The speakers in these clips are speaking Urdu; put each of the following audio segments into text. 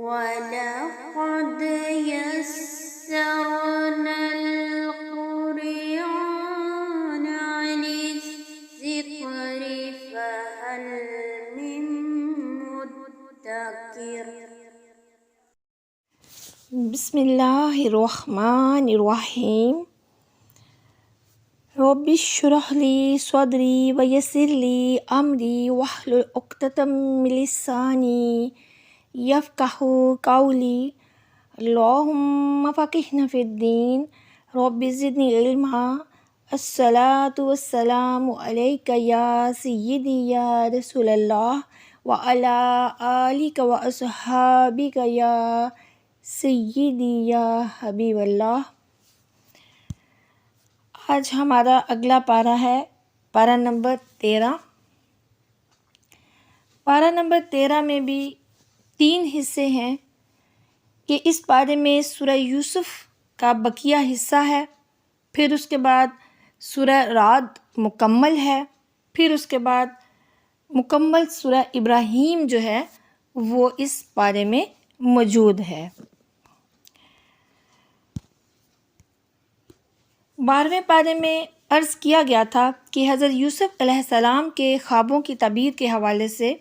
وَلَقَدْ يَسَّرْنَا الْقُرْآنَ لِلذِّكْرِ فَهَلْ مِن مُّدَّكِرٍ۔ بسم اللہ الرحمن الرحیم۔ رب اشرح لی صدری ویسر لی امری واحلل عقدۃ من لسانی یفقہوا قولی۔ اللہم فقہنا فی الدین رب زدنی علما۔ الصلاۃ والسلام علیک یا سیدی یا رسول اللہ وعلی آلک واصحابک یا سیدی یا حبیب اللہ۔ آج ہمارا اگلا پارہ ہے پارہ نمبر 13۔ پارہ نمبر 13 میں بھی 3 حصے ہیں کہ اس پارے میں سورہ یوسف کا بقیہ حصہ ہے، پھر اس کے بعد سورہ رعد مکمل ہے، پھر اس کے بعد مکمل سورہ ابراہیم جو ہے وہ اس پارے میں موجود ہے۔ 12ویں پارے میں عرض کیا گیا تھا کہ حضرت یوسف علیہ السلام کے خوابوں کی تعبیر کے حوالے سے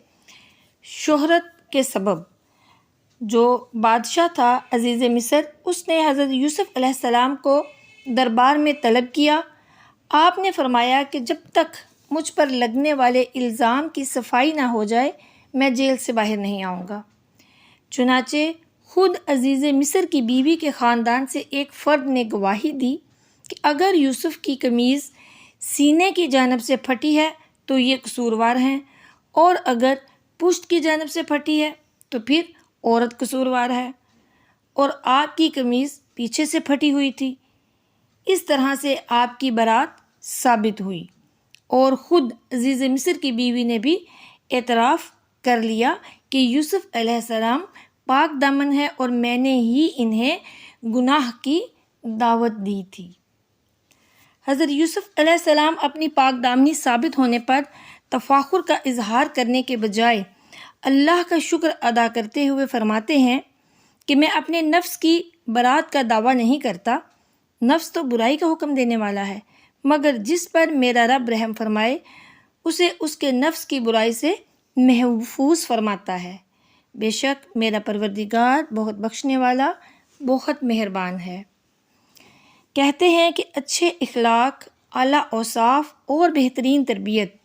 شہرت کے سبب جو بادشاہ تھا عزیز مصر، اس نے حضرت یوسف علیہ السلام کو دربار میں طلب کیا۔ آپ نے فرمایا کہ جب تک مجھ پر لگنے والے الزام کی صفائی نہ ہو جائے میں جیل سے باہر نہیں آؤں گا۔ چنانچہ خود عزیز مصر کی بیوی کے خاندان سے ایک فرد نے گواہی دی کہ اگر یوسف کی قمیض سینے کی جانب سے پھٹی ہے تو یہ قصوروار ہیں، اور اگر پشت کی جانب سے پھٹی ہے تو پھر عورت قصوروار ہے، اور آپ کی قمیض پیچھے سے پھٹی ہوئی تھی۔ اس طرح سے آپ کی برات ثابت ہوئی، اور خود عزیز مصر کی بیوی نے بھی اعتراف کر لیا کہ یوسف علیہ السلام پاک دامن ہے اور میں نے ہی انہیں گناہ کی دعوت دی تھی۔ حضرت یوسف علیہ السلام اپنی پاک دامنی ثابت ہونے پر تفاخر کا اظہار کرنے کے بجائے اللہ کا شکر ادا کرتے ہوئے فرماتے ہیں کہ میں اپنے نفس کی برات کا دعویٰ نہیں کرتا، نفس تو برائی کا حکم دینے والا ہے، مگر جس پر میرا رب رحم فرمائے اسے اس کے نفس کی برائی سے محفوظ فرماتا ہے۔ بے شک میرا پروردگار بہت بخشنے والا، بہت مہربان ہے۔ کہتے ہیں کہ اچھے اخلاق، اعلیٰ اوصاف اور بہترین تربیت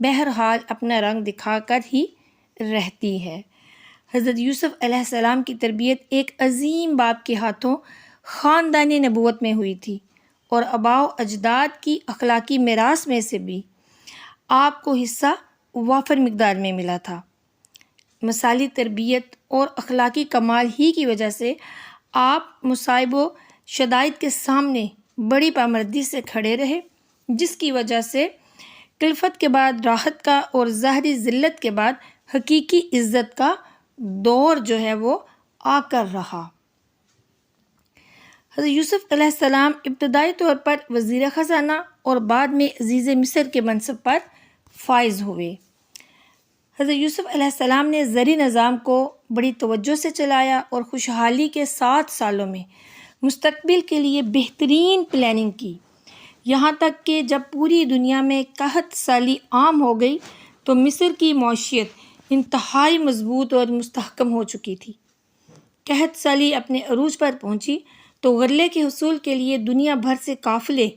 بہرحال اپنا رنگ دکھا کر ہی رہتی ہے۔ حضرت یوسف علیہ السلام کی تربیت ایک عظیم باپ کے ہاتھوں خاندانی نبوت میں ہوئی تھی، اور آباء و اجداد کی اخلاقی میراث میں سے بھی آپ کو حصہ وافر مقدار میں ملا تھا۔ مثالی تربیت اور اخلاقی کمال ہی کی وجہ سے آپ مصائب و شدائد کے سامنے بڑی پامردی سے کھڑے رہے، جس کی وجہ سے خلفت کے بعد راحت کا اور ظاہری ذلت کے بعد حقیقی عزت کا دور جو ہے وہ آ کر رہا۔ حضرت یوسف علیہ السلام ابتدائی طور پر وزیر خزانہ اور بعد میں عزیز مصر کے منصب پر فائز ہوئے۔ حضرت یوسف علیہ السلام نے زرعی نظام کو بڑی توجہ سے چلایا اور خوشحالی کے 7 سالوں میں مستقبل کے لیے بہترین پلاننگ کی، یہاں تک کہ جب پوری دنیا میں قحط سالی عام ہو گئی تو مصر کی معیشت انتہائی مضبوط اور مستحکم ہو چکی تھی۔ قحط سالی اپنے عروج پر پہنچی تو غلے کے حصول کے لیے دنیا بھر سے قافلے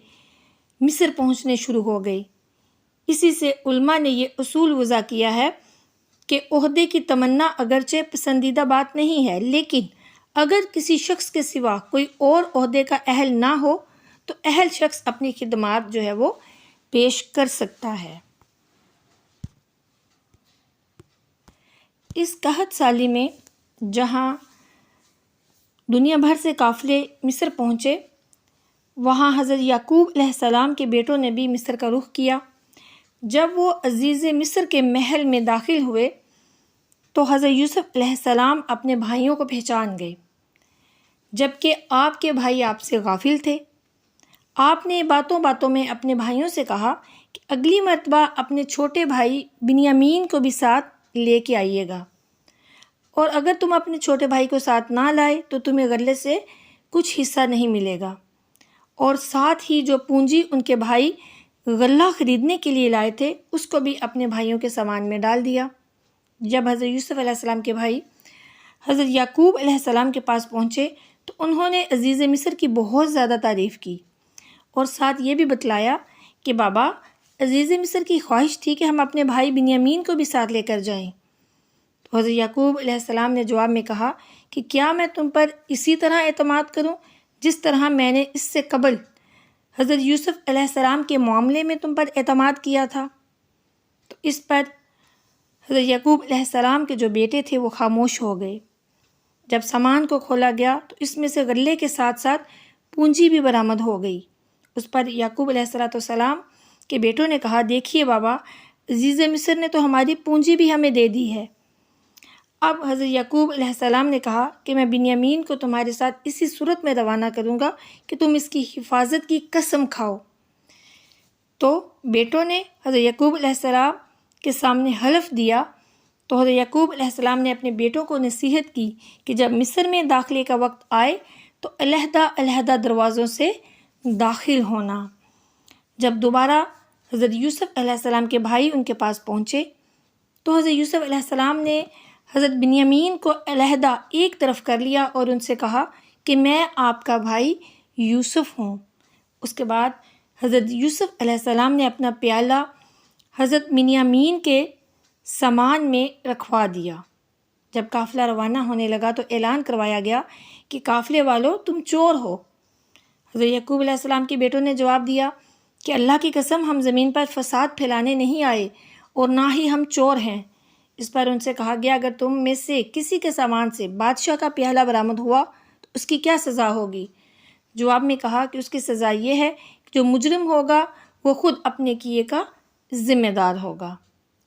مصر پہنچنے شروع ہو گئے۔ اسی سے علماء نے یہ اصول وضع کیا ہے کہ عہدے کی تمنا اگرچہ پسندیدہ بات نہیں ہے، لیکن اگر کسی شخص کے سوا کوئی اور عہدے کا اہل نہ ہو تو اہل شخص اپنی خدمات جو ہے وہ پیش کر سکتا ہے۔ اس قحط سالی میں جہاں دنیا بھر سے قافلے مصر پہنچے، وہاں حضرت یعقوب علیہ السلام کے بیٹوں نے بھی مصر کا رخ کیا۔ جب وہ عزیز مصر کے محل میں داخل ہوئے تو حضرت یوسف علیہ السلام اپنے بھائیوں کو پہچان گئے، جبکہ آپ کے بھائی آپ سے غافل تھے۔ آپ نے باتوں باتوں میں اپنے بھائیوں سے کہا کہ اگلی مرتبہ اپنے چھوٹے بھائی بنیامین کو بھی ساتھ لے کے آئیے گا۔ اور اگر تم اپنے چھوٹے بھائی کو ساتھ نہ لائے تو تمہیں غلے سے کچھ حصہ نہیں ملے گا۔ اور ساتھ ہی جو پونجی ان کے بھائی غلہ خریدنے کے لیے لائے تھے اس کو بھی اپنے بھائیوں کے سامان میں ڈال دیا۔ جب حضرت یوسف علیہ السلام کے بھائی حضرت یعقوب علیہ السلام کے پاس پہنچے تو انہوں نے عزیز مصر کی بہت زیادہ تعریف کی اور ساتھ یہ بھی بتلایا کہ بابا، عزیز مصر کی خواہش تھی کہ ہم اپنے بھائی بنیامین کو بھی ساتھ لے کر جائیں۔ تو حضرت یعقوب علیہ السلام نے جواب میں کہا کہ کیا میں تم پر اسی طرح اعتماد کروں جس طرح میں نے اس سے قبل حضرت یوسف علیہ السلام کے معاملے میں تم پر اعتماد کیا تھا؟ تو اس پر حضرت یعقوب علیہ السلام کے جو بیٹے تھے وہ خاموش ہو گئے۔ جب سامان کو کھولا گیا تو اس میں سے غلے کے ساتھ ساتھ پونجی بھی برآمد ہو گئی۔ اس پر یعقوب علیہ السلام کے بیٹوں نے کہا، دیکھیے بابا، عزیز مصر نے تو ہماری پونجی بھی ہمیں دے دی ہے۔ اب حضرت یعقوب علیہ السلام نے کہا کہ میں بنیامین کو تمہارے ساتھ اسی صورت میں روانہ کروں گا کہ تم اس کی حفاظت کی قسم کھاؤ۔ تو بیٹوں نے حضرت یعقوب علیہ السلام کے سامنے حلف دیا۔ تو حضرت یعقوب علیہ السلام نے اپنے بیٹوں کو نصیحت کی کہ جب مصر میں داخلے کا وقت آئے تو علیحدہ علیحدہ دروازوں سے داخل ہونا۔ جب دوبارہ حضرت یوسف علیہ السلام کے بھائی ان کے پاس پہنچے تو حضرت یوسف علیہ السلام نے حضرت بنیامین کو علیحدہ ایک طرف کر لیا اور ان سے کہا کہ میں آپ کا بھائی یوسف ہوں۔ اس کے بعد حضرت یوسف علیہ السلام نے اپنا پیالہ حضرت بنیامین کے سامان میں رکھوا دیا۔ جب قافلہ روانہ ہونے لگا تو اعلان کروایا گیا کہ قافلے والوں، تم چور ہو۔ حضرت یعقوب علیہ السلام کے بیٹوں نے جواب دیا کہ اللہ کی قسم، ہم زمین پر فساد پھیلانے نہیں آئے اور نہ ہی ہم چور ہیں۔ اس پر ان سے کہا گیا، اگر تم میں سے کسی کے سامان سے بادشاہ کا پیالہ برآمد ہوا تو اس کی کیا سزا ہوگی؟ جواب میں کہا کہ اس کی سزا یہ ہے کہ جو مجرم ہوگا وہ خود اپنے کیے کا ذمہ دار ہوگا۔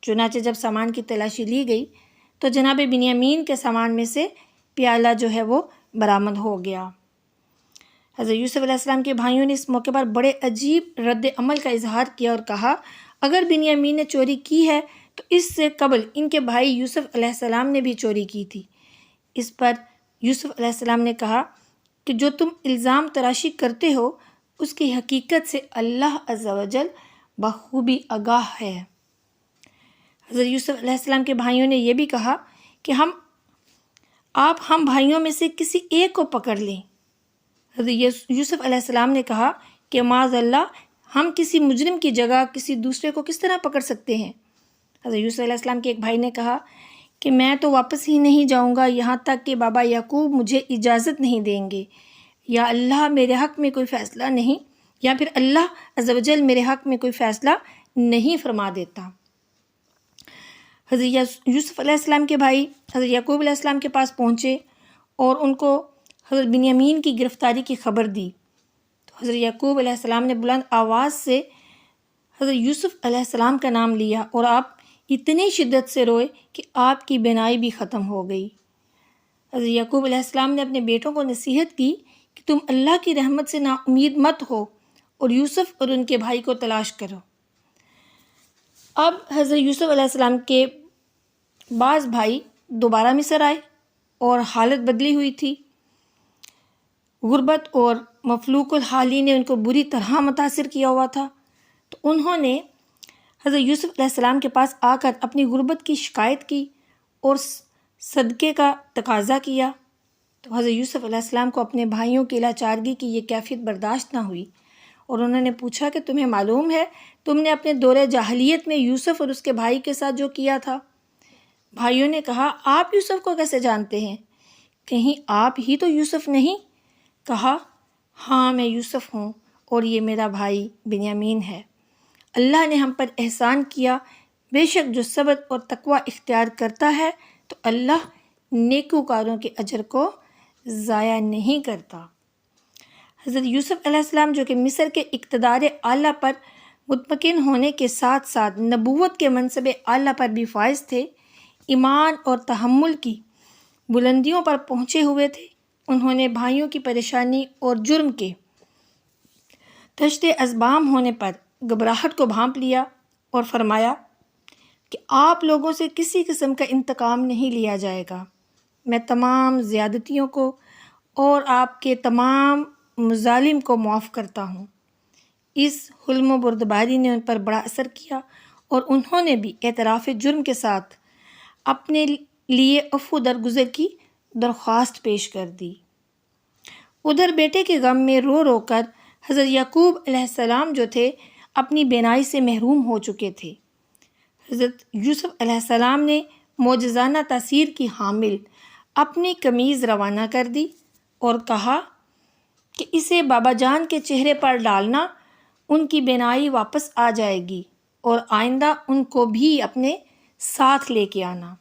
چنانچہ جب سامان کی تلاشی لی گئی تو جناب بنیامین کے سامان میں سے پیالہ جو ہے وہ برآمد ہو گیا۔ حضرت یوسف علیہ السلام کے بھائیوں نے اس موقع پر بڑے عجیب رد عمل کا اظہار کیا اور کہا، اگر بنیامین نے چوری کی ہے تو اس سے قبل ان کے بھائی یوسف علیہ السلام نے بھی چوری کی تھی۔ اس پر یوسف علیہ السلام نے کہا کہ جو تم الزام تراشی کرتے ہو اس کی حقیقت سے اللہ عز و جل بخوبی آگاہ ہے۔ حضرت یوسف علیہ السلام کے بھائیوں نے یہ بھی کہا کہ آپ ہم بھائیوں میں سے کسی ایک کو پکڑ لیں۔ حضرت یوسف علیہ السلام نے کہا کہ معاذ اللہ، ہم کسی مجرم کی جگہ کسی دوسرے کو کس طرح پکڑ سکتے ہیں؟ حضرت یوسف علیہ السلام کے ایک بھائی نے کہا کہ میں تو واپس ہی نہیں جاؤں گا یہاں تک کہ بابا یعقوب مجھے اجازت نہیں دیں گے، یا اللہ میرے حق میں کوئی فیصلہ نہیں، یا پھر اللہ عز و جل میرے حق میں کوئی فیصلہ نہیں فرما دیتا۔ حضرت یوسف علیہ السلام کے بھائی حضرت یعقوب علیہ السلام کے پاس پہنچے اور ان کو حضرت بنیامین کی گرفتاری کی خبر دی۔ تو حضرت یعقوب علیہ السلام نے بلند آواز سے حضرت یوسف علیہ السلام کا نام لیا اور آپ اتنی شدت سے روئے کہ آپ کی بینائی بھی ختم ہو گئی۔ حضرت یعقوب علیہ السلام نے اپنے بیٹوں کو نصیحت کی کہ تم اللہ کی رحمت سے نا امید مت ہو اور یوسف اور ان کے بھائی کو تلاش کرو۔ اب حضرت یوسف علیہ السلام کے بعض بھائی دوبارہ مصر آئے اور حالت بدلی ہوئی تھی۔ غربت اور مفلوق الحالی نے ان کو بری طرح متاثر کیا ہوا تھا، تو انہوں نے حضرت یوسف علیہ السلام کے پاس آ کر اپنی غربت کی شکایت کی اور صدقے کا تقاضا کیا۔ تو حضرت یوسف علیہ السلام کو اپنے بھائیوں کی لاچارگی کی یہ کیفیت برداشت نہ ہوئی اور انہوں نے پوچھا کہ تمہیں معلوم ہے تم نے اپنے دور جاہلیت میں یوسف اور اس کے بھائی کے ساتھ جو کیا تھا؟ بھائیوں نے کہا، آپ یوسف کو کیسے جانتے ہیں؟ کہیں آپ ہی تو یوسف نہیں؟ کہا، ہاں میں یوسف ہوں اور یہ میرا بھائی بنیامین ہے۔ اللہ نے ہم پر احسان کیا، بے شک جو صبر اور تقوی اختیار کرتا ہے تو اللہ نیکوکاروں کے اجر کو ضائع نہیں کرتا۔ حضرت یوسف علیہ السلام جو کہ مصر کے اقتدار اعلیٰ پر مطمئن ہونے کے ساتھ ساتھ نبوت کے منصب اعلیٰ پر بھی فائز تھے، ایمان اور تحمل کی بلندیوں پر پہنچے ہوئے تھے، انہوں نے بھائیوں کی پریشانی اور جرم کے تشت ازبام ہونے پر گھبراہٹ کو بھانپ لیا اور فرمایا کہ آپ لوگوں سے کسی قسم کا انتقام نہیں لیا جائے گا، میں تمام زیادتیوں کو اور آپ کے تمام مظالم کو معاف کرتا ہوں۔ اس حلم و بردباری نے ان پر بڑا اثر کیا اور انہوں نے بھی اعتراف جرم کے ساتھ اپنے لیے عفو درگزر کی درخواست پیش کر دی۔ ادھر بیٹے کے غم میں رو رو کر حضرت یعقوب علیہ السلام جو تھے اپنی بینائی سے محروم ہو چکے تھے۔ حضرت یوسف علیہ السلام نے معجزانہ تاثیر کی حامل اپنی قمیض روانہ کر دی اور کہا کہ اسے بابا جان کے چہرے پر ڈالنا، ان کی بینائی واپس آ جائے گی اور آئندہ ان کو بھی اپنے ساتھ لے کے آنا۔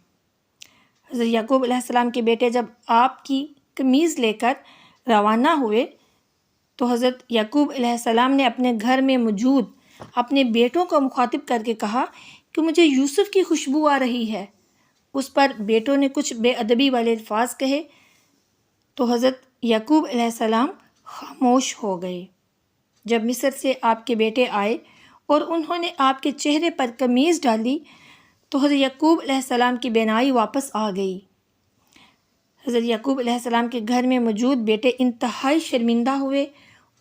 حضرت یعقوب علیہ السلام کے بیٹے جب آپ کی قمیض لے کر روانہ ہوئے تو حضرت یعقوب علیہ السلام نے اپنے گھر میں موجود اپنے بیٹوں کو مخاطب کر کے کہا کہ مجھے یوسف کی خوشبو آ رہی ہے۔ اس پر بیٹوں نے کچھ بے ادبی والے الفاظ کہے تو حضرت یعقوب علیہ السلام خاموش ہو گئے۔ جب مصر سے آپ کے بیٹے آئے اور انہوں نے آپ کے چہرے پر قمیض ڈالی تو حضرت یعقوب علیہ السلام کی بینائی واپس آ گئی۔ حضرت یعقوب علیہ السلام کے گھر میں موجود بیٹے انتہائی شرمندہ ہوئے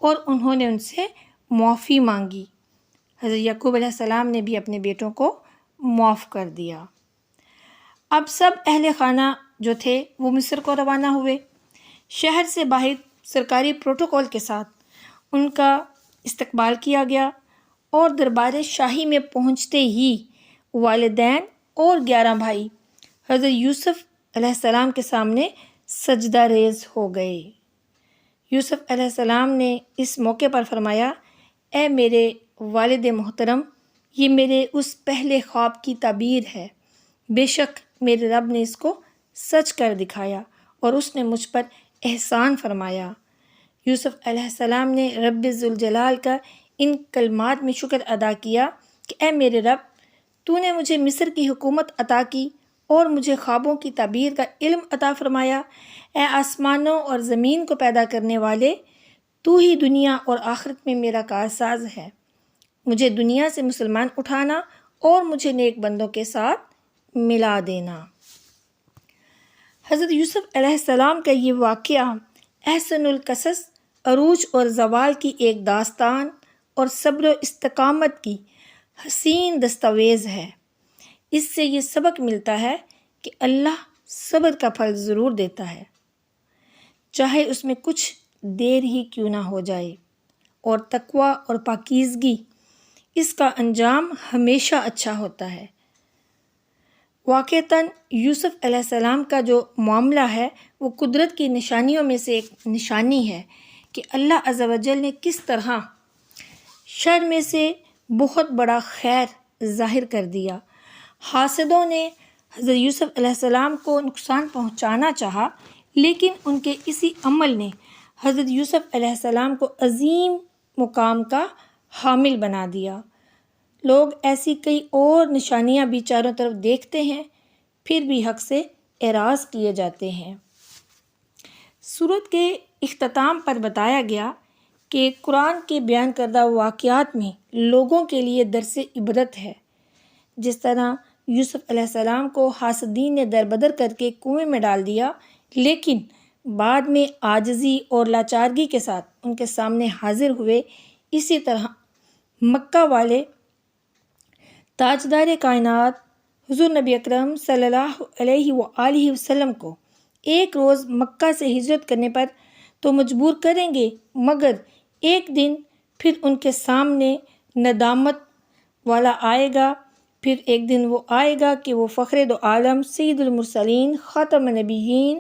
اور انہوں نے ان سے معافی مانگی۔ حضرت یعقوب علیہ السلام نے بھی اپنے بیٹوں کو معاف کر دیا۔ اب سب اہل خانہ جو تھے وہ مصر کو روانہ ہوئے۔ شہر سے باہر سرکاری پروٹوکول کے ساتھ ان کا استقبال کیا گیا اور دربار شاہی میں پہنچتے ہی والدین اور 11 بھائی حضرت یوسف علیہ السلام کے سامنے سجدہ ریز ہو گئے۔ یوسف علیہ السلام نے اس موقع پر فرمایا، اے میرے والد محترم، یہ میرے اس پہلے خواب کی تعبیر ہے۔ بے شک میرے رب نے اس کو سچ کر دکھایا اور اس نے مجھ پر احسان فرمایا۔ یوسف علیہ السلام نے رب ذوالجلال کا ان کلمات میں شکر ادا کیا کہ اے میرے رب، تو نے مجھے مصر کی حکومت عطا کی اور مجھے خوابوں کی تعبیر کا علم عطا فرمایا۔ اے آسمانوں اور زمین کو پیدا کرنے والے، تو ہی دنیا اور آخرت میں میرا کارساز ہے۔ مجھے دنیا سے مسلمان اٹھانا اور مجھے نیک بندوں کے ساتھ ملا دینا۔ حضرت یوسف علیہ السلام کا یہ واقعہ احسن القصص، عروج اور زوال کی ایک داستان اور صبر و استقامت کی حسین دستاویز ہے۔ اس سے یہ سبق ملتا ہے کہ اللہ صبر کا پھل ضرور دیتا ہے، چاہے اس میں کچھ دیر ہی کیوں نہ ہو جائے، اور تقوی اور پاکیزگی اس کا انجام ہمیشہ اچھا ہوتا ہے۔ واقعتاً یوسف علیہ السلام کا جو معاملہ ہے وہ قدرت کی نشانیوں میں سے ایک نشانی ہے کہ اللہ عز و جل نے کس طرح شر میں سے بہت بڑا خیر ظاہر کر دیا۔ حاسدوں نے حضرت یوسف علیہ السلام کو نقصان پہنچانا چاہا، لیکن ان کے اسی عمل نے حضرت یوسف علیہ السلام کو عظیم مقام کا حامل بنا دیا۔ لوگ ایسی کئی اور نشانیاں بھی چاروں طرف دیکھتے ہیں، پھر بھی حق سے اعراض کیے جاتے ہیں۔ سورت کے اختتام پر بتایا گیا کہ قرآن کے بیان کردہ واقعات میں لوگوں کے لیے درس عبرت ہے۔ جس طرح یوسف علیہ السلام کو حاسدین نے دربدر کر کے کنویں میں ڈال دیا، لیکن بعد میں عاجزی اور لاچارگی کے ساتھ ان کے سامنے حاضر ہوئے، اسی طرح مکہ والے تاجدار کائنات حضور نبی اکرم صلی اللہ علیہ وآلہ وسلم کو ایک روز مکہ سے ہجرت کرنے پر تو مجبور کریں گے، مگر ایک دن پھر ان کے سامنے ندامت والا آئے گا۔ پھر ایک دن وہ آئے گا کہ وہ فخر دو عالم سید المرسلین خاتم النبیین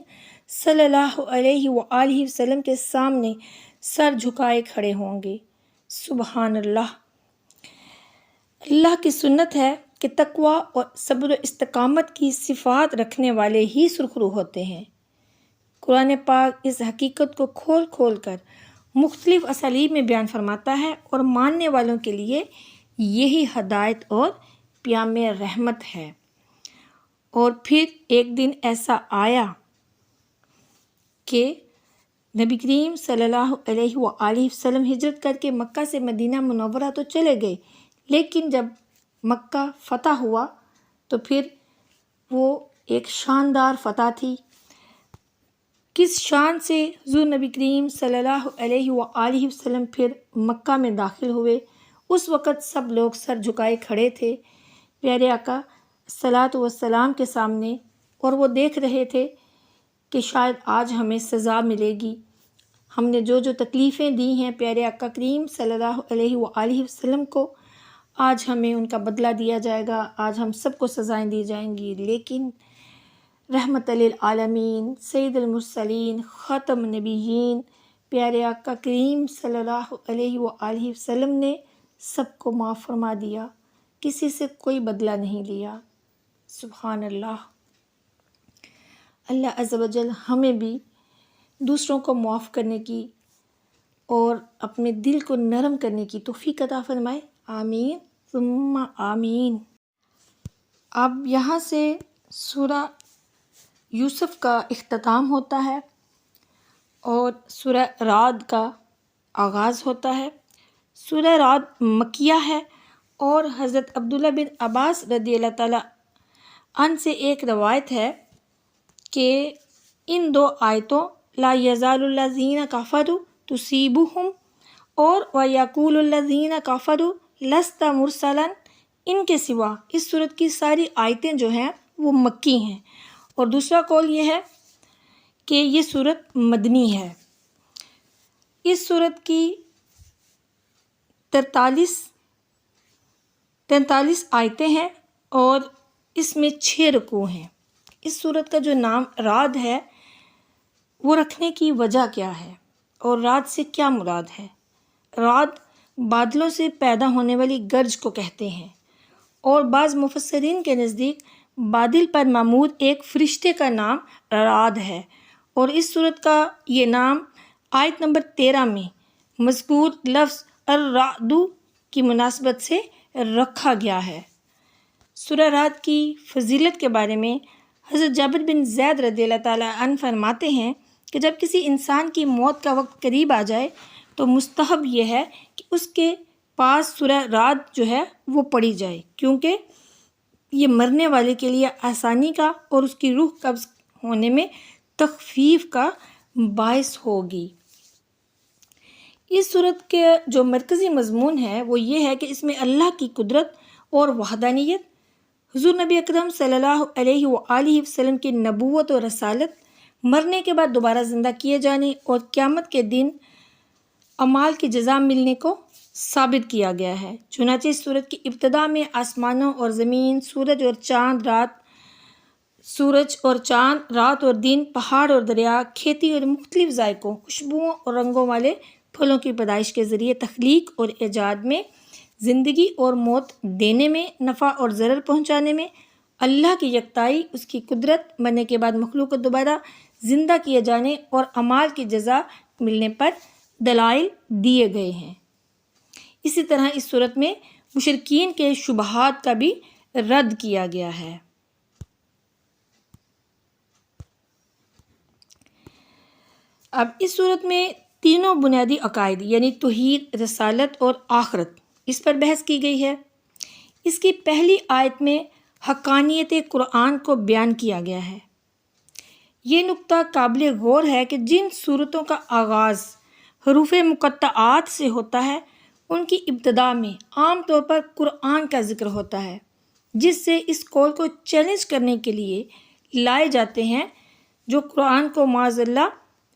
صلی اللہ علیہ وآلہ وسلم کے سامنے سر جھکائے کھڑے ہوں گے۔ سبحان اللہ۔ اللہ کی سنت ہے کہ تقوی اور صبر و استقامت کی صفات رکھنے والے ہی سرخرو ہوتے ہیں۔ قرآن پاک اس حقیقت کو کھول کھول کر مختلف اسالیب میں بیان فرماتا ہے اور ماننے والوں کے لیے یہی ہدایت اور پیام رحمت ہے۔ اور پھر ایک دن ایسا آیا کہ نبی کریم صلی اللہ علیہ وآلہ وسلم ہجرت کر کے مکہ سے مدینہ منورہ تو چلے گئے، لیکن جب مکہ فتح ہوا تو پھر وہ ایک شاندار فتح تھی۔ کس شان سے حضور نبی کریم صلی اللہ علیہ وآلہ وسلم پھر مکہ میں داخل ہوئے۔ اس وقت سب لوگ سر جھکائے کھڑے تھے پیارے آقا صلوات والسلام کے سامنے، اور وہ دیکھ رہے تھے کہ شاید آج ہمیں سزا ملے گی، ہم نے جو تکلیفیں دی ہیں پیارے آقا کریم صلی اللہ علیہ وآلہ وسلم کو، آج ہمیں ان کا بدلہ دیا جائے گا، آج ہم سب کو سزائیں دی جائیں گی۔ لیکن رحمت للعالمین، سید المرسلین، خاتم النبیین پیارے آقا کریم صلی اللہ علیہ وآلہ وسلم نے سب کو معاف فرما دیا، کسی سے کوئی بدلہ نہیں لیا۔ سبحان اللہ۔ اللہ عز و جل ہمیں بھی دوسروں کو معاف کرنے کی اور اپنے دل کو نرم کرنے کی توفیق عطا فرمائے، آمین ثم آمین۔ اب یہاں سے سورہ یوسف کا اختتام ہوتا ہے اور سورہ رعد کا آغاز ہوتا ہے۔ سورہ رعد مکیہ ہے اور حضرت عبداللہ بن عباس رضی اللہ تعالیٰ عنہ سے ایک روایت ہے کہ ان دو آیتوں لا یزال الذین کفروا تصیبہم اور ویقول الذین کفروا لست مرسلا، ان کے سوا اس صورت کی ساری آیتیں جو ہیں وہ مکی ہیں، اور دوسرا قول یہ ہے کہ یہ صورت مدنی ہے۔ اس صورت کی 43 آیتیں ہیں اور اس میں 6 رکوع ہیں۔ اس صورت کا جو نام رعد ہے وہ رکھنے کی وجہ کیا ہے اور رعد سے کیا مراد ہے؟ رعد بادلوں سے پیدا ہونے والی گرج کو کہتے ہیں، اور بعض مفسرین کے نزدیک بادل پر معمود ایک فرشتے کا نام رعد ہے، اور اس صورت کا یہ نام آیت نمبر 13 میں مذکور لفظ الرعد کی مناسبت سے رکھا گیا ہے۔ سورہ رعد کی فضیلت کے بارے میں حضرت جابر بن زید رضی اللہ تعالیٰ عنہ فرماتے ہیں کہ جب کسی انسان کی موت کا وقت قریب آ جائے تو مستحب یہ ہے کہ اس کے پاس سورہ رعد جو ہے وہ پڑھی جائے، کیونکہ یہ مرنے والے کے لیے آسانی کا اور اس کی روح قبض ہونے میں تخفیف کا باعث ہوگی۔ اس صورت کے جو مرکزی مضمون ہے وہ یہ ہے کہ اس میں اللہ کی قدرت اور وحدانیت، حضور نبی اکرم صلی اللہ علیہ وآلہ وسلم کی نبوت اور رسالت، مرنے کے بعد دوبارہ زندہ کیے جانے اور قیامت کے دن اعمال کی جزا ملنے کو ثابت کیا گیا ہے۔ چنانچہ اس صورت کی ابتدا میں آسمانوں اور زمین، سورج اور چاند، رات اور دن، پہاڑ اور دریا، کھیتی اور مختلف ذائقوں، خوشبوؤں اور رنگوں والے پھلوں کی پیدائش کے ذریعے تخلیق اور ایجاد میں، زندگی اور موت دینے میں، نفع اور ضرر پہنچانے میں اللہ کی یکتائی، اس کی قدرت، مرنے کے بعد مخلوق کو دوبارہ زندہ کیے جانے اور اعمال کی جزا ملنے پر دلائل دیے گئے ہیں۔ اسی طرح اس صورت میں مشرکین کے شبہات کا بھی رد کیا گیا ہے۔ اب اس صورت میں تینوں بنیادی عقائد یعنی توحید، رسالت اور آخرت، اس پر بحث کی گئی ہے۔ اس کی پہلی آیت میں حقانیت قرآن کو بیان کیا گیا ہے۔ یہ نقطہ قابل غور ہے کہ جن صورتوں کا آغاز حروف مقطعات سے ہوتا ہے ان کی ابتدا میں عام طور پر قرآن کا ذکر ہوتا ہے، جس سے اس قول کو چیلنج کرنے کے لیے لائے جاتے ہیں جو قرآن کو معاذ اللہ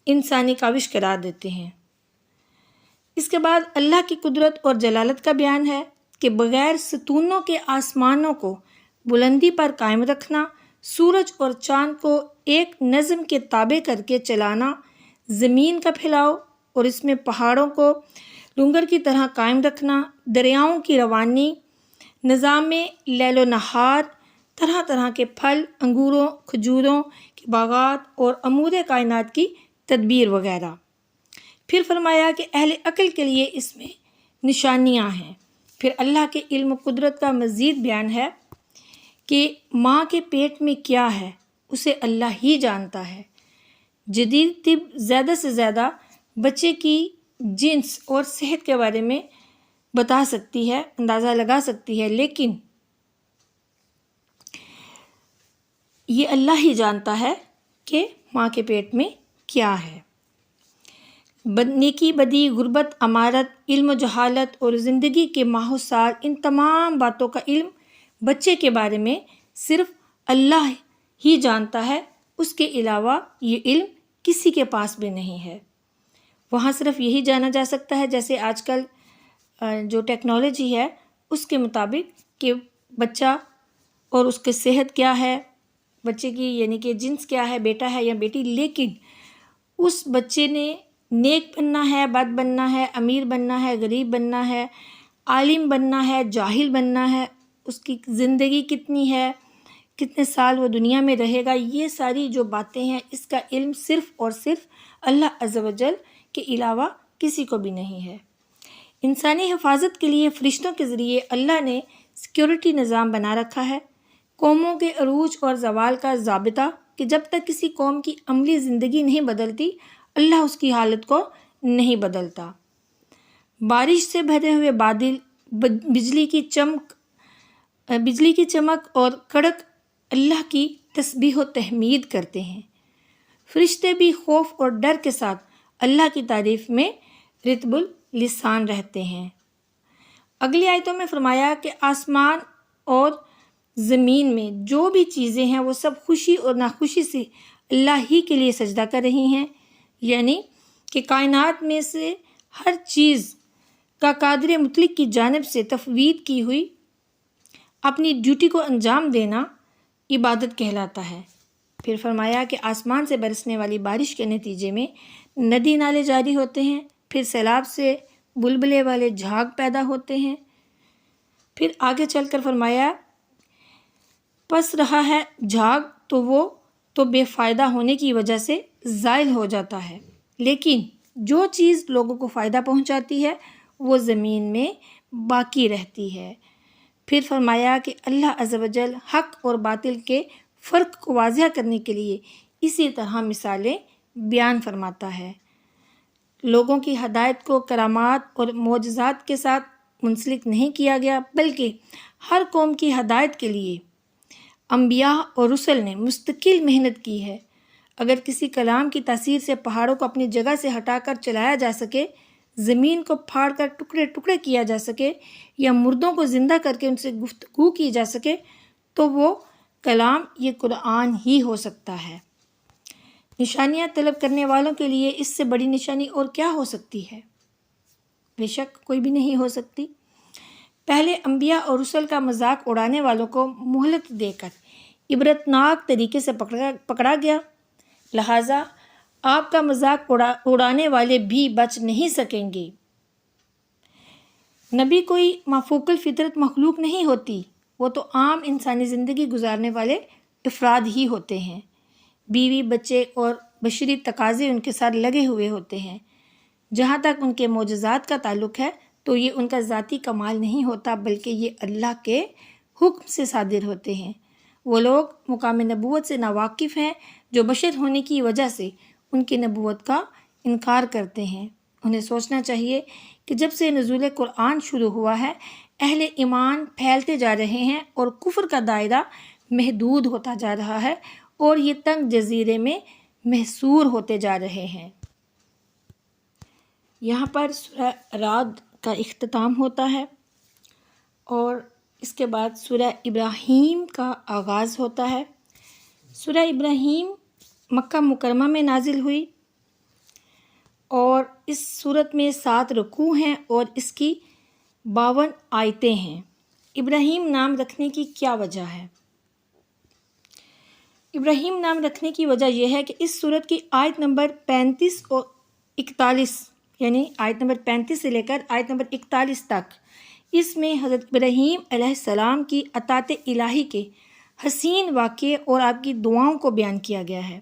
انسانی کاوش قرار دیتے ہیں۔ اس کے بعد اللہ کی قدرت اور جلالت کا بیان ہے کہ بغیر ستونوں کے آسمانوں کو بلندی پر قائم رکھنا، سورج اور چاند کو ایک نظم کے تابع کر کے چلانا، زمین کا پھیلاؤ اور اس میں پہاڑوں کو لنگر کی طرح قائم رکھنا، دریاؤں کی روانی، نظام لیل و نہار، طرح طرح کے پھل، انگوروں، کھجوروں کے باغات اور امور کائنات کی تدبیر وغیرہ۔ پھر فرمایا کہ اہل عقل کے لیے اس میں نشانیاں ہیں۔ پھر اللہ کے علم و قدرت کا مزید بیان ہے کہ ماں کے پیٹ میں کیا ہے اسے اللہ ہی جانتا ہے۔ جدید طب زیادہ سے زیادہ بچے کی جنس اور صحت کے بارے میں بتا سکتی ہے، اندازہ لگا سکتی ہے، لیکن یہ اللہ ہی جانتا ہے کہ ماں کے پیٹ میں کیا ہے۔ نیکی بدی، غربت، امارت، علم و جہالت اور زندگی کے ماحصال، ان تمام باتوں کا علم بچے کے بارے میں صرف اللہ ہی جانتا ہے، اس کے علاوہ یہ علم کسی کے پاس بھی نہیں ہے۔ وہاں صرف یہی جانا جا سکتا ہے، جیسے آج کل جو ٹیکنالوجی ہے اس کے مطابق، کہ بچہ اور اس کی صحت کیا ہے، بچے کی یعنی کہ جنس کیا ہے، بیٹا ہے یا بیٹی، لیکن اس بچے نے نیک بننا ہے، بد بننا ہے، امیر بننا ہے، غریب بننا ہے، عالم بننا ہے، جاہل بننا ہے، اس کی زندگی کتنی ہے، کتنے سال وہ دنیا میں رہے گا، یہ ساری جو باتیں ہیں اس کا علم صرف اور صرف اللہ عز و جل کے علاوہ کسی کو بھی نہیں ہے۔ انسانی حفاظت کے لیے فرشتوں کے ذریعے اللہ نے سیکیورٹی نظام بنا رکھا ہے، قوموں کے عروج اور زوال کا ضابطہ، کہ جب تک کسی قوم کی عملی زندگی نہیں بدلتی اللہ اس کی حالت کو نہیں بدلتا۔ بارش سے بھرے ہوئے بادل، بجلی کی چمک اور کڑک اللہ کی تسبیح و تحمید کرتے ہیں۔ فرشتے بھی خوف اور ڈر کے ساتھ اللہ کی تعریف میں رطب اللسان رہتے ہیں۔ اگلی آیتوں میں فرمایا کہ آسمان اور زمین میں جو بھی چیزیں ہیں وہ سب خوشی اور ناخوشی سے اللہ ہی کے لیے سجدہ کر رہی ہیں، یعنی کہ کائنات میں سے ہر چیز کا قادر مطلق کی جانب سے تفویض کی ہوئی اپنی ڈیوٹی کو انجام دینا عبادت کہلاتا ہے۔ پھر فرمایا کہ آسمان سے برسنے والی بارش کے نتیجے میں ندی نالے جاری ہوتے ہیں، پھر سیلاب سے بلبلے والے جھاگ پیدا ہوتے ہیں۔ پھر آگے چل کر فرمایا پس رہا ہے جھاگ تو وہ تو بے فائدہ ہونے کی وجہ سے زائل ہو جاتا ہے، لیکن جو چیز لوگوں کو فائدہ پہنچاتی ہے وہ زمین میں باقی رہتی ہے۔ پھر فرمایا کہ اللہ عز و جل حق اور باطل کے فرق کو واضح کرنے کے لیے اسی طرح مثالیں بیان فرماتا ہے۔ لوگوں کی ہدایت کو کرامات اور معجزات کے ساتھ منسلک نہیں کیا گیا، بلکہ ہر قوم کی ہدایت کے لیے انبیاء اور رسل نے مستقل محنت کی ہے۔ اگر کسی کلام کی تاثیر سے پہاڑوں کو اپنی جگہ سے ہٹا کر چلایا جا سکے، زمین کو پھاڑ کر ٹکڑے ٹکڑے کیا جا سکے، یا مردوں کو زندہ کر کے ان سے گفتگو کی جا سکے، تو وہ کلام یہ قرآن ہی ہو سکتا ہے۔ نشانیاں طلب کرنے والوں کے لیے اس سے بڑی نشانی اور کیا ہو سکتی ہے؟ بے شک کوئی بھی نہیں ہو سکتی۔ پہلے انبیاء اور رسل کا مذاق اڑانے والوں کو مہلت دے کر عبرتناک طریقے سے پکڑا گیا، لہٰذا آپ کا مذاق اڑانے والے بھی بچ نہیں سکیں گے۔ نبی کوئی مافوق الفطرت مخلوق نہیں ہوتی، وہ تو عام انسانی زندگی گزارنے والے افراد ہی ہوتے ہیں۔ بیوی، بچے اور بشری تقاضے ان کے ساتھ لگے ہوئے ہوتے ہیں۔ جہاں تک ان کے معجزات کا تعلق ہے تو یہ ان کا ذاتی کمال نہیں ہوتا، بلکہ یہ اللہ کے حکم سے صادر ہوتے ہیں۔ وہ لوگ مقام نبوت سے ناواقف ہیں جو بشر ہونے کی وجہ سے ان کی نبوت کا انکار کرتے ہیں۔ انہیں سوچنا چاہیے کہ جب سے نزول قرآن شروع ہوا ہے، اہل ایمان پھیلتے جا رہے ہیں اور کفر کا دائرہ محدود ہوتا جا رہا ہے، اور یہ تنگ جزیرے میں محصور ہوتے جا رہے ہیں۔ یہاں پر سورہ رعد کا اختتام ہوتا ہے اور اس کے بعد سورہ ابراہیم کا آغاز ہوتا ہے۔ سورہ ابراہیم مکہ مکرمہ میں نازل ہوئی اور اس سورت میں 7 رکوع ہیں اور اس کی 52 آیتیں ہیں۔ ابراہیم نام رکھنے کی کیا وجہ ہے؟ ابراہیم نام رکھنے کی وجہ یہ ہے کہ اس سورت کی آیت نمبر 35 اور 41، یعنی آیت نمبر 35 سے لے کر آیت نمبر 41 تک، اس میں حضرت ابراہیم علیہ السلام کی اطاعت الہی کے حسین واقعے اور آپ کی دعاؤں کو بیان کیا گیا ہے۔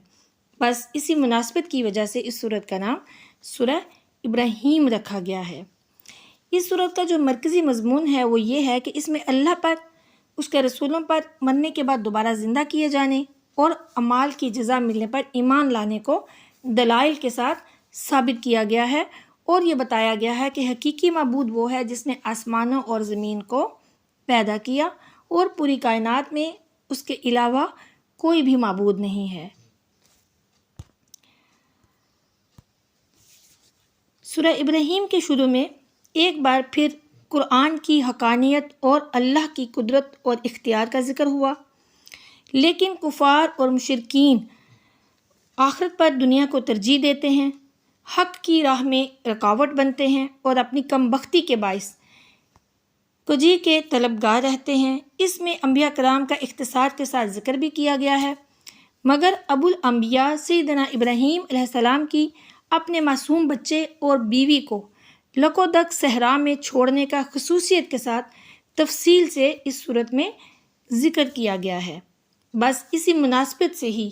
بس اسی مناسبت کی وجہ سے اس سورت کا نام سورہ ابراہیم رکھا گیا ہے۔ اس سورت کا جو مرکزی مضمون ہے وہ یہ ہے کہ اس میں اللہ پر، اس کے رسولوں پر مرنے کے بعد دوبارہ زندہ کیے جانے اور اعمال کی جزا ملنے پر ایمان لانے کو دلائل کے ساتھ ثابت کیا گیا ہے، اور یہ بتایا گیا ہے کہ حقیقی معبود وہ ہے جس نے آسمانوں اور زمین کو پیدا کیا، اور پوری کائنات میں اس کے علاوہ کوئی بھی معبود نہیں ہے۔ سورہ ابراہیم کے شروع میں ایک بار پھر قرآن کی حقانیت اور اللہ کی قدرت اور اختیار کا ذکر ہوا، لیکن کفار اور مشرکین آخرت پر دنیا کو ترجیح دیتے ہیں، حق کی راہ میں رکاوٹ بنتے ہیں اور اپنی کم بختی کے باعث کجی کے طلبگار رہتے ہیں۔ اس میں انبیاء کرام کا اختصار کے ساتھ ذکر بھی کیا گیا ہے، مگر ابو الانبیاء سیدنا ابراہیم علیہ السلام کی اپنے معصوم بچے اور بیوی کو لکودک صحرا میں چھوڑنے کا خصوصیت کے ساتھ تفصیل سے اس صورت میں ذکر کیا گیا ہے۔ بس اسی مناسبت سے ہی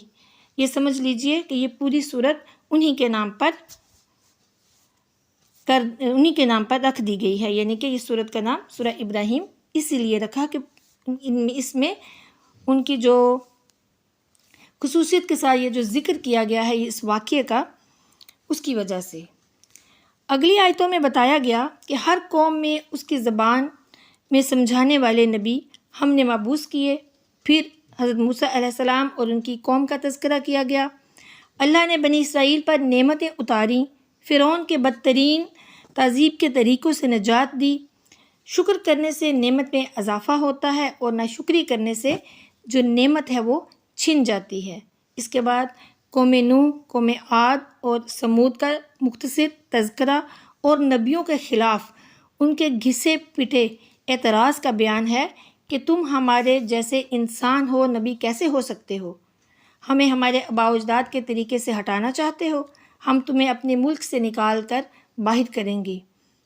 یہ سمجھ لیجئے کہ یہ پوری صورت انہی کے نام پر رکھ دی گئی ہے، یعنی کہ یہ صورت کا نام سورہ ابراہیم اسی لیے رکھا کہ اس میں ان کی جو خصوصیت کے ساتھ یہ جو ذکر کیا گیا ہے اس واقعے کا، اس کی وجہ سے۔ اگلی آیتوں میں بتایا گیا کہ ہر قوم میں اس کی زبان میں سمجھانے والے نبی ہم نے مبعوث کیے۔ پھر حضرت موسیٰ علیہ السلام اور ان کی قوم کا تذکرہ کیا گیا۔ اللہ نے بنی اسرائیل پر نعمتیں اتاریں، فرعون کے بدترین تہذیب کے طریقوں سے نجات دی۔ شکر کرنے سے نعمت میں اضافہ ہوتا ہے اور ناشکری کرنے سے جو نعمت ہے وہ چھن جاتی ہے۔ اس کے بعد قوم نوح، قوم عاد اور سمود کا مختصر تذکرہ اور نبیوں کے خلاف ان کے گھسے پٹے اعتراض کا بیان ہے کہ تم ہمارے جیسے انسان ہو، نبی کیسے ہو سکتے ہو؟ ہمیں ہمارے آباء و اجداد کے طریقے سے ہٹانا چاہتے ہو؟ ہم تمہیں اپنے ملک سے نکال کر باہر کریں گے۔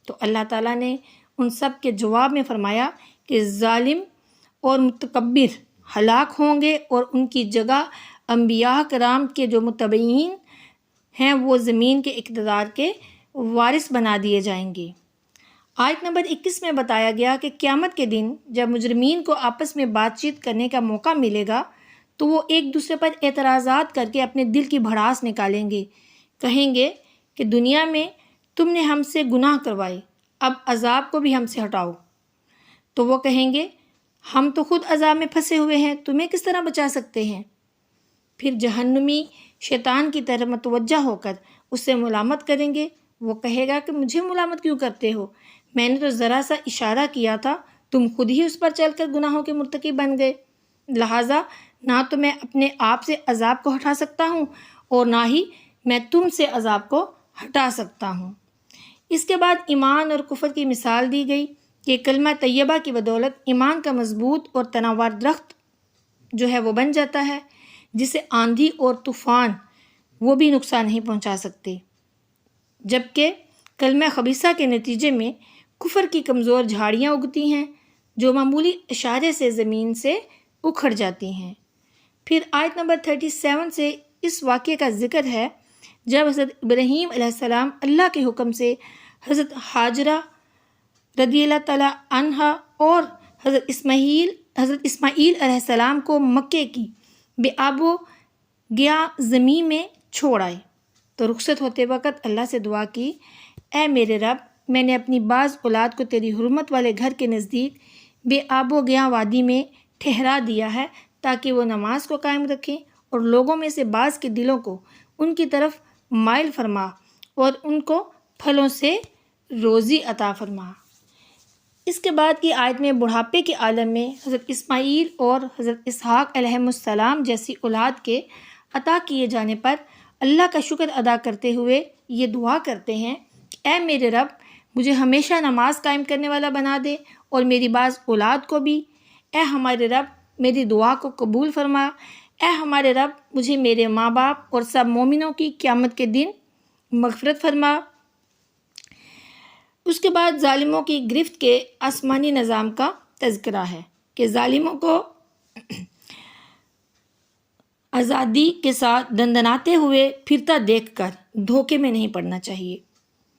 تو اللہ تعالیٰ نے ان سب کے جواب میں فرمایا کہ ظالم اور متکبر ہلاک ہوں گے اور ان کی جگہ انبیاء کرام کے جو متبعین ہیں وہ زمین کے اقتدار کے وارث بنا دیے جائیں گے۔ آیت نمبر 21 میں بتایا گیا کہ قیامت کے دن جب مجرمین کو آپس میں بات چیت کرنے کا موقع ملے گا تو وہ ایک دوسرے پر اعتراضات کر کے اپنے دل کی بھڑاس نکالیں گے، کہیں گے کہ دنیا میں تم نے ہم سے گناہ کروائے، اب عذاب کو بھی ہم سے ہٹاؤ۔ تو وہ کہیں گے ہم تو خود عذاب میں پھنسے ہوئے ہیں، تمہیں کس طرح بچا سکتے ہیں؟ پھر جہنمی شیطان کی طرف متوجہ ہو کر اس سے ملامت کریں گے۔ وہ کہے گا کہ مجھے ملامت کیوں کرتے ہو؟ میں نے تو ذرا سا اشارہ کیا تھا، تم خود ہی اس پر چل کر گناہوں کے مرتکب بن گئے، لہٰذا نہ تو میں اپنے آپ سے عذاب کو ہٹا سکتا ہوں اور نہ ہی میں تم سے عذاب کو ہٹا سکتا ہوں۔ اس کے بعد ایمان اور کفر کی مثال دی گئی کہ کلمہ طیبہ کی بدولت ایمان کا مضبوط اور تناور درخت جو ہے وہ بن جاتا ہے، جسے آندھی اور طوفان وہ بھی نقصان نہیں پہنچا سکتے، جبکہ کلمہ خبیثہ کے نتیجے میں کفر کی کمزور جھاڑیاں اگتی ہیں جو معمولی اشارے سے زمین سے اکھڑ جاتی ہیں۔ پھر آیت نمبر 37 سے اس واقعے کا ذکر ہے جب حضرت ابراہیم علیہ السلام اللہ کے حکم سے حضرت ہاجرہ رضی اللہ تعالیٰ عنہا اور حضرت اسماعیل علیہ السلام کو مکے کی بے آب و گیا زمین میں چھوڑ آئے تو رخصت ہوتے وقت اللہ سے دعا کی، اے میرے رب، میں نے اپنی بعض اولاد کو تیری حرمت والے گھر کے نزدیک بے آب و گیا وادی میں ٹھہرا دیا ہے تاکہ وہ نماز کو قائم رکھیں اور لوگوں میں سے بعض کے دلوں کو ان کی طرف مائل فرما اور ان کو پھلوں سے روزی عطا فرما۔ اس کے بعد کی آیت میں بڑھاپے کے عالم میں حضرت اسماعیل اور حضرت اسحاق علیہم السلام جیسی اولاد کے عطا کیے جانے پر اللہ کا شکر ادا کرتے ہوئے یہ دعا کرتے ہیں، اے میرے رب، مجھے ہمیشہ نماز قائم کرنے والا بنا دے اور میری بعض اولاد کو بھی۔ اے ہمارے رب، میری دعا کو قبول فرما۔ اے ہمارے رب، مجھے، میرے ماں باپ اور سب مومنوں کی قیامت کے دن مغفرت فرما۔ اس کے بعد ظالموں کی گرفت کے آسمانی نظام کا تذکرہ ہے کہ ظالموں کو آزادی کے ساتھ دندناتے ہوئے پھرتا دیکھ کر دھوکے میں نہیں پڑنا چاہیے،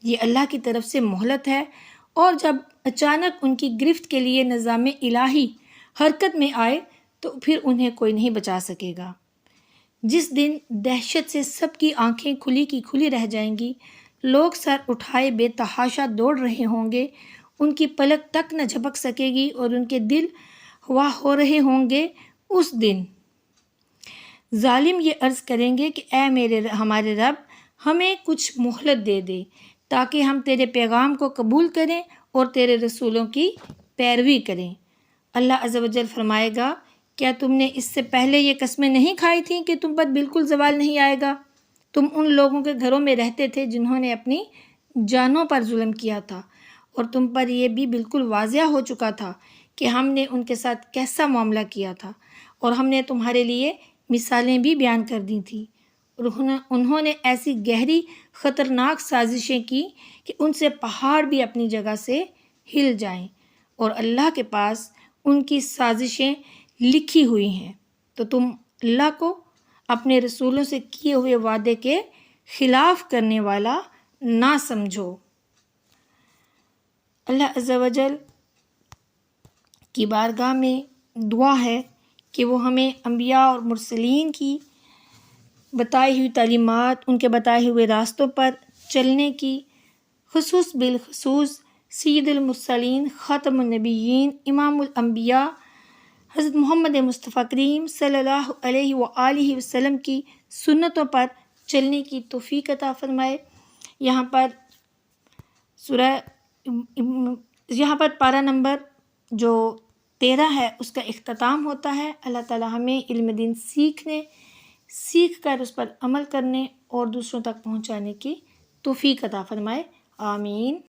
یہ اللہ کی طرف سے مہلت ہے، اور جب اچانک ان کی گرفت کے لیے نظام الہی حرکت میں آئے تو پھر انہیں کوئی نہیں بچا سکے گا۔ جس دن دہشت سے سب کی آنکھیں کھلی کی کھلی رہ جائیں گی، لوگ سر اٹھائے بے تحاشا دوڑ رہے ہوں گے، ان کی پلک تک نہ جھپک سکے گی اور ان کے دل ہوا ہو رہے ہوں گے۔ اس دن ظالم یہ عرض کریں گے کہ اے ہمارے رب، ہمیں کچھ مہلت دے دے تاکہ ہم تیرے پیغام کو قبول کریں اور تیرے رسولوں کی پیروی کریں۔ اللہ عز و جل فرمائے گا، کیا تم نے اس سے پہلے یہ قسمیں نہیں کھائی تھیں کہ تم پر بالکل زوال نہیں آئے گا؟ تم ان لوگوں کے گھروں میں رہتے تھے جنہوں نے اپنی جانوں پر ظلم کیا تھا، اور تم پر یہ بھی بالکل واضح ہو چکا تھا کہ ہم نے ان کے ساتھ کیسا معاملہ کیا تھا، اور ہم نے تمہارے لیے مثالیں بھی بیان کر دی تھیں، اور انہوں نے ایسی گہری خطرناک سازشیں کی کہ ان سے پہاڑ بھی اپنی جگہ سے ہل جائیں، اور اللہ کے پاس ان کی سازشیں لکھی ہوئی ہیں، تو تم اللہ کو اپنے رسولوں سے کیے ہوئے وعدے کے خلاف کرنے والا نہ سمجھو۔ اللہ عز و جل کی بارگاہ میں دعا ہے کہ وہ ہمیں انبیاء اور مرسلین کی بتائی ہوئی تعلیمات، ان کے بتائے ہوئے راستوں پر چلنے کی، بالخصوص سید المرسلین، خاتم النبیین، امام الانبیاء حضرت محمد مصطفیٰ کریم صلی اللہ علیہ وآلہ وسلم کی سنتوں پر چلنے کی توفیق عطا فرمائے۔ یہاں پر پارہ نمبر جو 13 ہے اس کا اختتام ہوتا ہے۔ اللہ تعالی ہمیں علم دین سیکھ کر اس پر عمل کرنے اور دوسروں تک پہنچانے کی توفیق عطا فرمائے، آمین۔